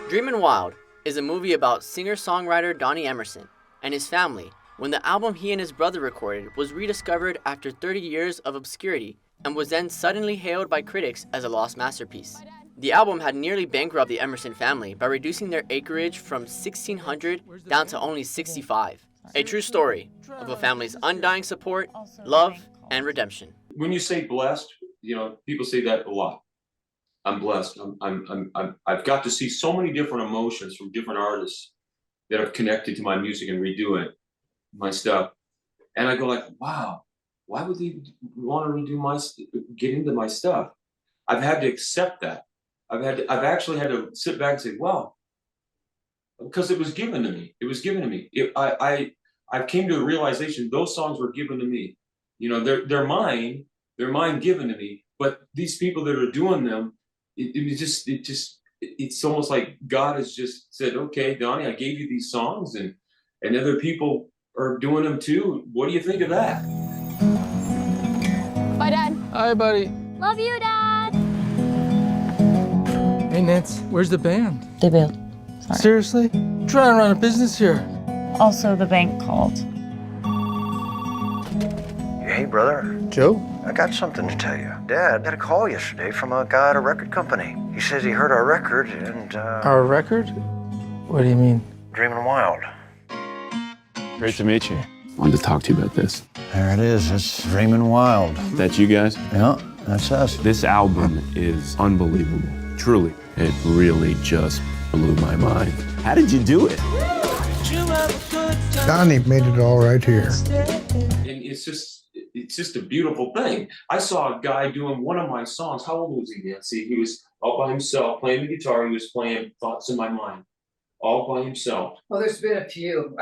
Dreamin Wild is a movie about singer-songwriter Donnie Emerson and his family when the album he and his brother recorded was rediscovered after 30 years of obscurity and was then suddenly hailed by critics as a lost masterpiece. The album had nearly bankrupted the Emerson family by reducing their acreage from 1,600 down to only 65. A true story of a family's undying support, love, and redemption. When you say blessed, people say that a lot. I'm blessed. I've got to see so many different emotions from different artists that have connected to my music and redoing my stuff. And I go like, wow, why would they want to get into my stuff? I've had to accept that. I've actually had to sit back and say, wow, because it was given to me. It was given to me. I came to a realization those songs were given to me. They're mine. They're mine given to me. But these people that are doing them, it's almost like God has just said, okay, Donnie, I gave you these songs and other people are doing them too. What do you think of that? Bye, Dad. Hi, buddy. Love you, Dad. Hey, Nance, where's the band? They bailed. Sorry. Seriously? Trying to run a business here. Also, the bank called. Hey, brother. Joe? I got something to tell you. Dad got a call yesterday from a guy at a record company. He says he heard our record and, Our record? What do you mean? Dreamin' Wild. Great to meet you. Wanted to talk to you about this. There it is. It's Dreamin' Wild. That you guys? Yeah, that's us. This album is unbelievable. Truly. It really just blew my mind. How did you do it? Donnie made it all right here. And it's just a beautiful thing. I saw a guy doing one of my songs. How old was he, Nancy? He was all by himself playing the guitar. He was playing Thoughts in My Mind, all by himself. Well, there's been a few.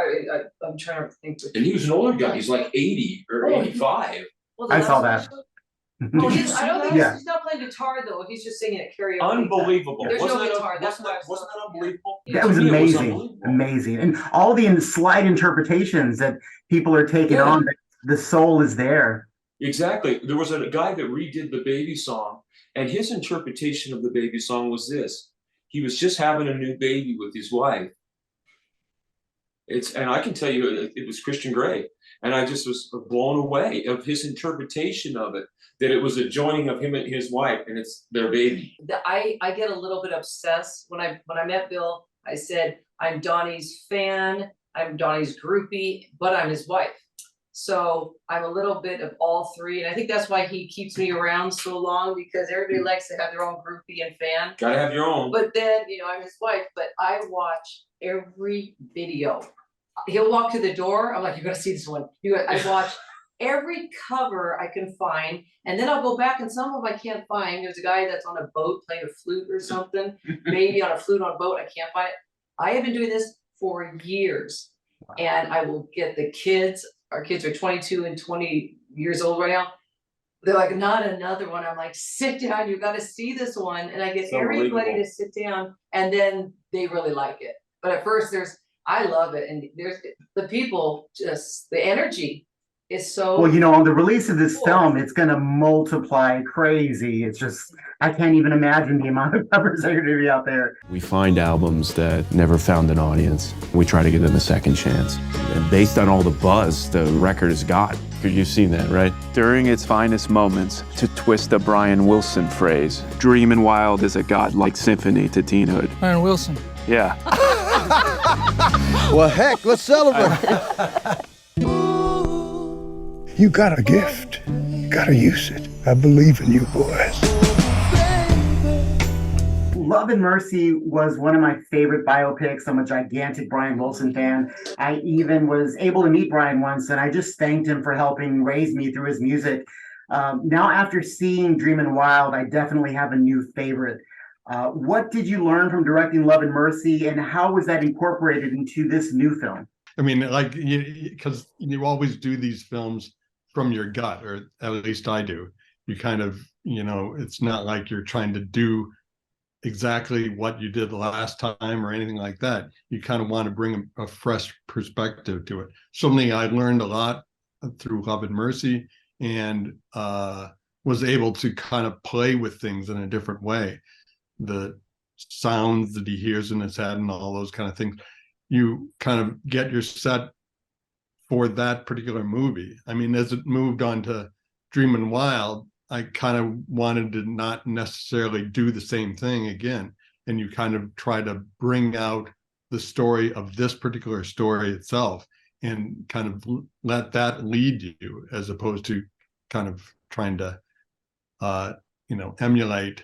I'm trying to think. And he was an older guy. He's like 80 or 85. Well, I saw that. Oh, I don't think Yeah. he's not playing guitar though. He's just singing at karaoke. Unbelievable. There's Wasn't no that- guitar. That's wasn't why I that, wasn't that unbelievable? That was To me, it amazing, unbelievable. amazing. And all the slight interpretations that people are taking Yeah. on, the soul is there. Exactly. There was a guy that redid the Baby song, and his interpretation of the Baby song was this. He was just having a new baby with his wife. And I can tell you, it was Christian Grey. And I just was blown away of his interpretation of it, that it was a joining of him and his wife, and it's their baby. I get a little bit obsessed. When I met Bill, I said, I'm Donnie's fan, I'm Donnie's groupie, but I'm his wife. So I'm a little bit of all three. And I think that's why he keeps me around so long, because everybody likes to have their own groupie and fan. Gotta have your own. But then, I'm his wife, but I watch every video. He'll walk to the door. I'm like, you gotta see this one. I watch every cover I can find. And then I'll go back and some of them I can't find. There's a guy that's on a boat playing a flute or something. Maybe on a flute on a boat. I can't find it. I have been doing this for years. Wow. And I will get the kids. Our kids are 22 and 20 years old right now. They're like, not another one. I'm like, sit down. You got to see this one. And I get everybody to sit down, and then they really like it. But at first, I love it, and there's the people. Just the energy is so. Well, on the release of this film, it's going to multiply crazy. It's just, I can't even imagine the amount of covers that are going to be out there. We find albums that never found an audience. We try to give them a second chance. And based on all the buzz the record has got, you've seen that, right? During its finest moments, to twist a Brian Wilson phrase, Dreamin' Wild is a godlike symphony to teenhood. Brian Wilson. Yeah. Well, heck, let's celebrate. You got a gift. You got to use it. I believe in you, boys. Love and Mercy was one of my favorite biopics. I'm a gigantic Brian Wilson fan. I even was able to meet Brian once, and I just thanked him for helping raise me through his music. Now, after seeing Dreamin' Wild, I definitely have a new favorite. What did you learn from directing Love and Mercy, and how was that incorporated into this new film? I mean, because you always do these films from your gut, or at least I do. You kind of, it's not like you're trying to do exactly what you did the last time or anything like that. You kind of want to bring a fresh perspective to it. Certainly, I learned a lot through Love and Mercy, and was able to kind of play with things in a different way. The sounds that he hears in his head and all those kind of things. You kind of get your set for that particular movie. I mean, as it moved on to Dreamin' Wild, I kind of wanted to not necessarily do the same thing again. And you kind of try to bring out the story of this particular story itself and kind of let that lead you, as opposed to kind of trying to, emulate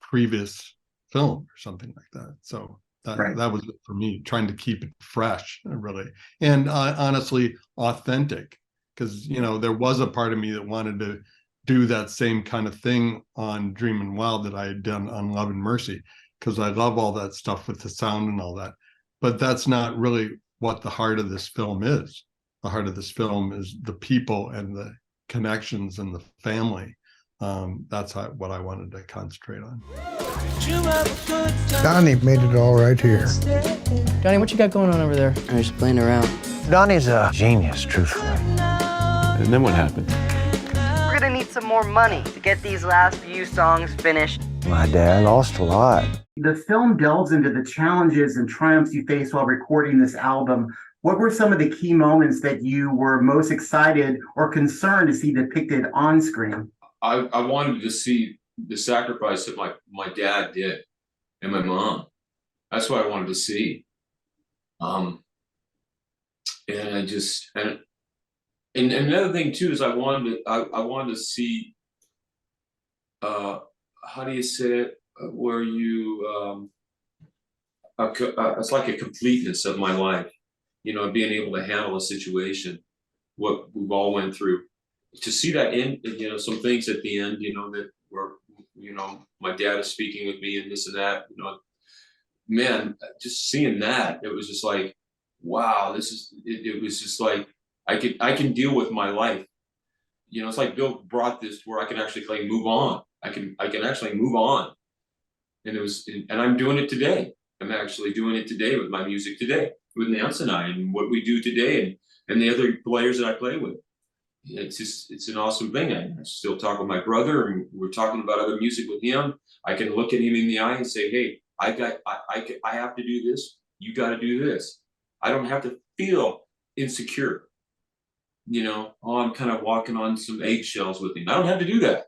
previous film or something like that. So that was it for me, trying to keep it fresh, really, and honestly authentic, because there was a part of me that wanted to do that same kind of thing on Dreamin' Wild that I had done on Love and Mercy, because I love all that stuff with the sound and all that. But that's not really what the heart of this film is. The heart of this film is the people and the connections and the family. That's what I wanted to concentrate on. Donnie made it all right here. Donnie, what you got going on over there? I'm just playing around. Donnie's a genius, truthfully. And then what happened? We're gonna need some more money to get these last few songs finished. My dad lost a lot. The film delves into the challenges and triumphs you faced while recording this album. What were some of the key moments that you were most excited or concerned to see depicted on screen? I wanted to see the sacrifice that my dad did and my mom. That's what I wanted to see. And another thing too is I wanted to see, how do you say it, where you it's like a completeness of my life, being able to handle a situation, what we've all went through, to see that in, some things at the end, that were, my dad is speaking with me and this and that, man, just seeing that, it was just like, wow, it was just like, I can deal with my life. It's like Bill brought this to where I can actually move on. I can actually move on. And I'm doing it today. I'm actually doing it today with my music today, with Nance and I, and what we do today, and the other players that I play with. It's an awesome thing. I still talk with my brother, and we're talking about other music with him. I can look at him in the eye and say, hey, I have to do this. You got to do this. I don't have to feel insecure. I'm kind of walking on some eggshells with him. I don't have to do that.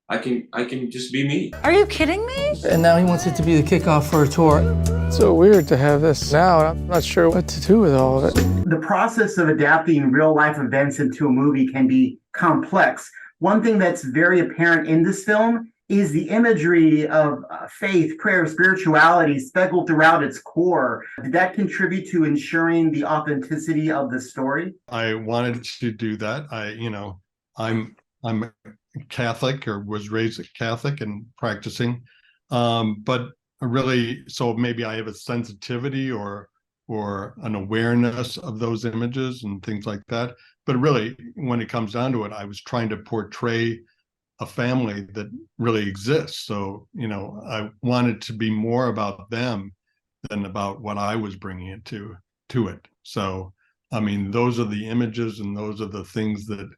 I can just be me. Are you kidding me? And now he wants it to be the kickoff for a tour. It's so weird to have this now. I'm not sure what to do with all of it. The process of adapting real life events into a movie can be complex. One thing that's very apparent in this film is the imagery of faith, prayer, spirituality speckled throughout its core. Did that contribute to ensuring the authenticity of the story? I wanted to do that. I'm Catholic, or was raised Catholic and practicing, but really, so maybe I have a sensitivity or an awareness of those images and things like that. But really, when it comes down to it, I was trying to portray a family that really exists. So, I wanted to be more about them than about what I was bringing it to it. So, I mean, those are the images and those are the things that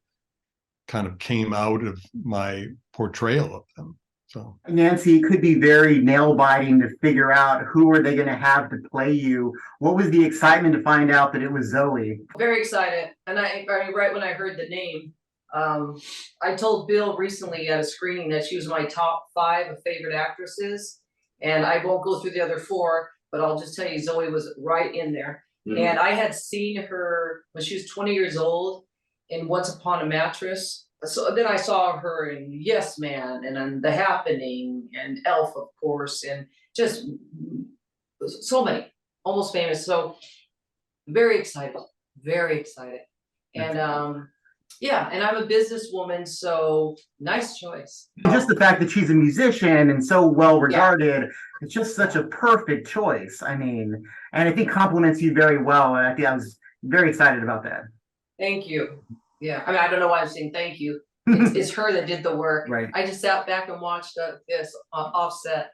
kind of came out of my portrayal of them. So, Nancy, it could be very nail-biting to figure out who are they going to have to play you. What was the excitement to find out that it was Zoe? Very excited. And right when I heard the name, I told Bill recently at a screening that she was my top 5 of favorite actresses. And I won't go through the other 4, but I'll just tell you, Zoe was right in there. Mm-hmm. And I had seen her when she was 20 years old in Once Upon a Mattress. So then I saw her in Yes Man and The Happening and Elf, of course, and just so many, almost famous. So very excited, very excited. And and I'm a businesswoman, so nice choice. Just the fact that she's a musician and so well regarded, it's just such a perfect choice. I mean, and I think compliments you very well. And I think I was very excited about that. Thank you. Yeah, I mean, I don't know why I'm saying thank you. It's her that did the work. Right. I just sat back and watched this offset.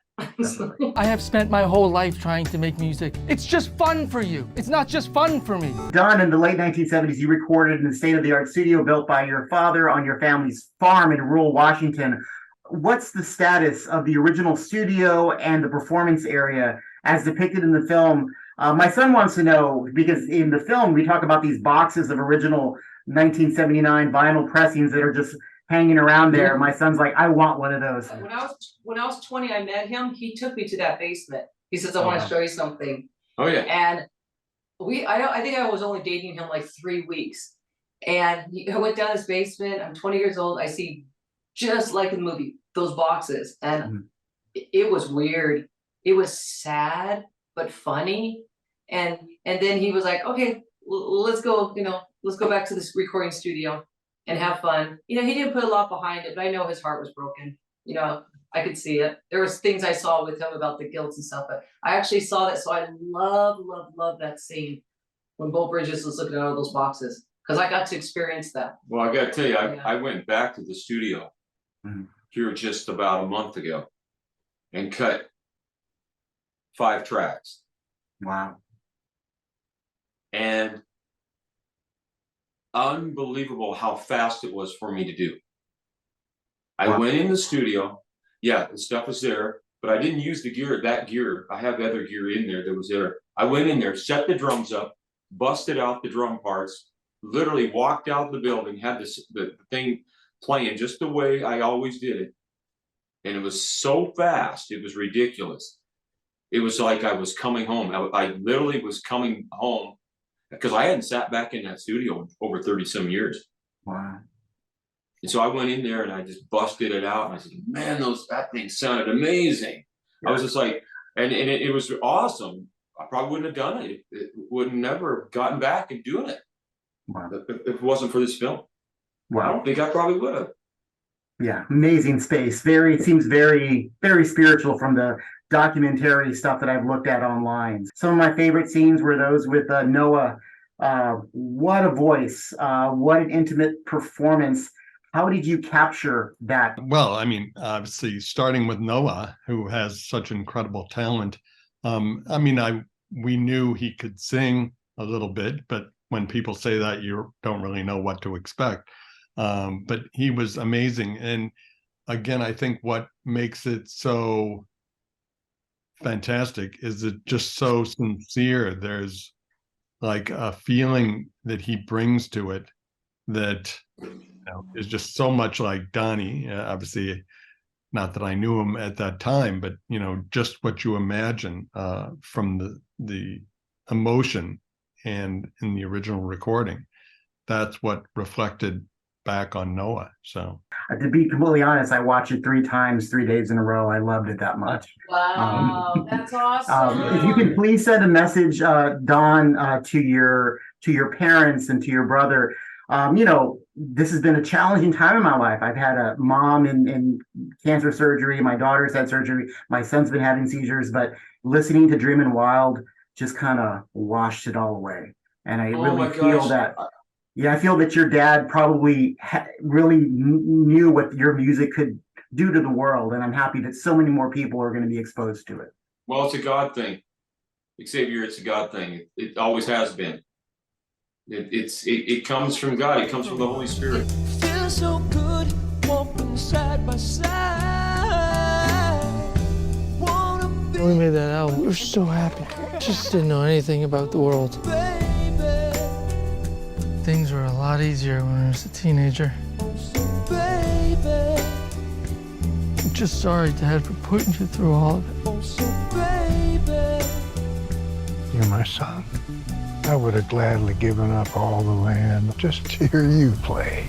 I have spent my whole life trying to make music. It's just fun for you. It's not just fun for me. Don, in the late 1970s, you recorded in the state-of-the-art studio built by your father on your family's farm in rural Washington. what's the status of the original studio and the performance area as depicted in the film? My son wants to know, because in the film we talk about these boxes of original 1979 vinyl pressings that are just hanging around there. My son's like, I want one of those. When I was 20, I met him. He took me to that basement. He says, I want to show you something. Oh yeah. And I think I was only dating him like 3 weeks. And I went down his basement. I'm 20 years old. I see, just like in the movie, those boxes. And it was weird. It was sad, but funny. And then he was like, okay, let's go, let's go back to this recording studio and have fun. He didn't put a lot behind it, but I know his heart was broken. I could see it. There was things I saw with him about the guilt and stuff, but I actually saw that. So I love that scene when Bo Bridges was looking at all those boxes, because I got to experience that. Well, I got to tell you, I went back to the studio here just about a month ago and cut 5 tracks. Wow. And unbelievable how fast it was for me to do. I went in the studio. Yeah, the stuff was there, but I didn't use the gear, that gear. I have other gear in there that was there. I went in there, set the drums up, busted out the drum parts, literally walked out the building, had the thing playing just the way I always did it. And it was so fast, it was ridiculous. It was like I was coming home. I literally was coming home because I hadn't sat back in that studio in over 30 some years. Wow. And so I went in there and I just busted it out and I said, man, that thing sounded amazing. I was just like, and it was awesome. I probably wouldn't have done it. It would never gotten back and doing it. Wow. If it wasn't for this film. Wow. I don't think I probably would have. Yeah, amazing space. It seems very, very spiritual from the documentary stuff that I've looked at online. Some of my favorite scenes were those with Noah. What a voice. What an intimate performance. How did you capture that? Well, I mean, obviously, starting with Noah, who has such incredible talent. We knew he could sing a little bit, but when people say that, you don't really know what to expect. But he was amazing. And again, I think what makes it so fantastic is it just so sincere. There's like a feeling that he brings to it that is just so much like Donnie. Obviously, not that I knew him at that time, but just what you imagine from the emotion and in the original recording, that's what reflected back on Noah. So to be completely honest, I watched it 3 times, 3 days in a row. I loved it that much. Wow, that's awesome. If you could please send a message, Don, to your parents and to your brother. This has been a challenging time in my life. I've had a mom in cancer surgery. My daughter's had surgery. My son's been having seizures, but listening to Dreamin Wild just kind of washed it all away. And I really feel that. Yeah, I feel that your dad probably really knew what your music could do to the world, and I'm happy that so many more people are going to be exposed to it. Well, it's a God thing, Xavier. It's a God thing. It always has been. It comes from God. It comes from the Holy Spirit. It feels so good walking side by side. When we made that album, we were so happy. Just didn't know anything about the world. Things were a lot easier when I was a teenager. I'm just sorry, Dad, for putting you through all of it. You're my son. I would have gladly given up all the land just to hear you play.